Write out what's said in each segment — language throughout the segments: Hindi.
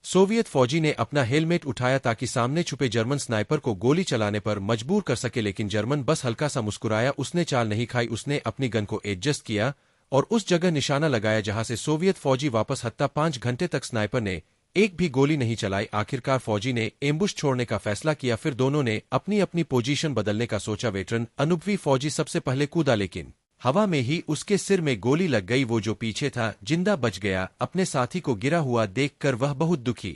सोवियत फौजी ने अपना हेलमेट उठाया ताकि सामने छुपे जर्मन स्नाइपर को गोली चलाने पर मजबूर कर सके, लेकिन जर्मन बस हल्का सा मुस्कुराया। उसने चाल नहीं खाई, उसने अपनी गन को एडजस्ट किया और उस जगह निशाना लगाया जहां से सोवियत फौजी वापस हत्या। 5 घंटे तक स्नाइपर ने एक भी गोली नहीं चलाई। आखिरकार फौजी ने एम्बुश छोड़ने का फैसला किया। फिर दोनों ने अपनी अपनी पोजीशन बदलने का सोचा। वेटरन अनुभवी फौजी सबसे पहले कूदा, लेकिन हवा में ही उसके सिर में गोली लग गई। वो जो पीछे था जिंदा बच गया। अपने साथी को गिरा हुआ देखकर वह बहुत दुखी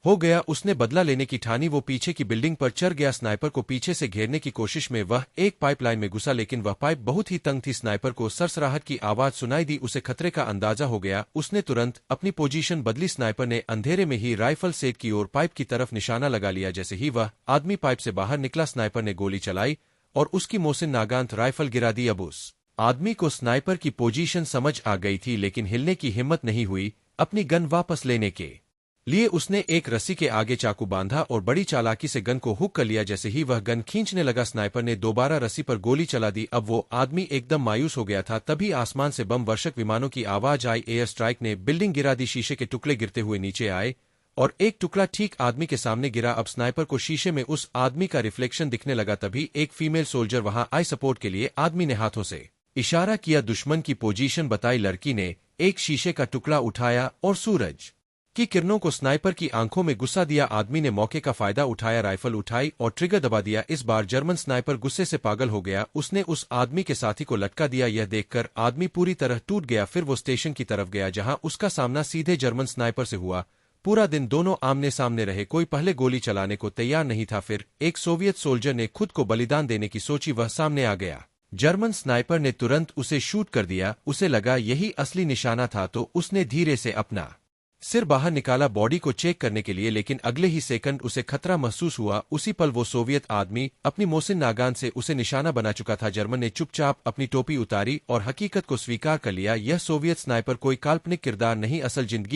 हो गया। उसने बदला लेने की ठानी। वो पीछे की बिल्डिंग पर चढ़ गया। स्नाइपर को पीछे से घेरने की कोशिश में वह एक पाइपलाइन में घुसा, लेकिन वह पाइप बहुत ही तंग थी। स्नाइपर को सरसराहट की आवाज सुनाई दी। उसे खतरे का अंदाजा हो गया। उसने तुरंत अपनी पोजीशन बदली। स्नाइपर ने अंधेरे में ही राइफल सेट की और पाइप की तरफ निशाना लगा लिया। जैसे ही वह आदमी पाइप से बाहर निकला, स्नाइपर ने गोली चलाई और उसकी मोहसिन नागांत राइफल गिरा दी। अब उस आदमी को स्नाइपर की पोजीशन समझ आ गई थी, लेकिन हिलने की हिम्मत नहीं हुई। अपनी गन वापस लेने के लिए उसने एक रस्सी के आगे चाकू बांधा और बड़ी चालाकी से गन को हुक कर लिया। जैसे ही वह गन खींचने लगा, स्नाइपर ने दोबारा रस्सी पर गोली चला दी। अब वो आदमी एकदम मायूस हो गया था। तभी आसमान से बम वर्षक विमानों की आवाज आई। एयर स्ट्राइक ने बिल्डिंग गिरा दी। शीशे के टुकड़े गिरते हुए नीचे आए और एक टुकड़ा ठीक आदमी के सामने गिरा। अब स्नाइपर को शीशे में उस आदमी का रिफ्लेक्शन दिखने लगा। तभी एक फीमेल सोल्जर वहां आई सपोर्ट के लिए। आदमी ने हाथों से इशारा किया, दुश्मन की पोजीशन बताई। लड़की ने एक शीशे का टुकड़ा उठाया और सूरज की किरणों को स्नाइपर की आंखों में गुस्सा दिया। आदमी ने मौके का फायदा उठाया, राइफल उठाई और ट्रिगर दबा दिया। इस बार जर्मन स्नाइपर गुस्से से पागल हो गया। उसने उस आदमी के साथी को लटका दिया। यह देखकर आदमी पूरी तरह टूट गया। फिर वो स्टेशन की तरफ गया जहां उसका सामना सीधे जर्मन स्नाइपर से हुआ। पूरा दिन दोनों आमने सामने रहे। कोई पहले गोली चलाने को तैयार नहीं था। फिर एक सोवियत सोल्जर ने खुद को बलिदान देने की सोची। वह सामने आ गया। जर्मन स्नाइपर ने तुरंत उसे शूट कर दिया। उसे लगा यही असली निशाना था, तो उसने धीरे से अपना सिर बाहर निकाला बॉडी को चेक करने के लिए, लेकिन अगले ही सेकंड उसे खतरा महसूस हुआ। उसी पल वो सोवियत आदमी अपनी मोहसिन नागान से उसे निशाना बना चुका था। जर्मन ने चुपचाप अपनी टोपी उतारी और हकीकत को स्वीकार कर लिया। यह सोवियत स्नाइपर कोई काल्पनिक किरदार नहीं, असल जिंदगी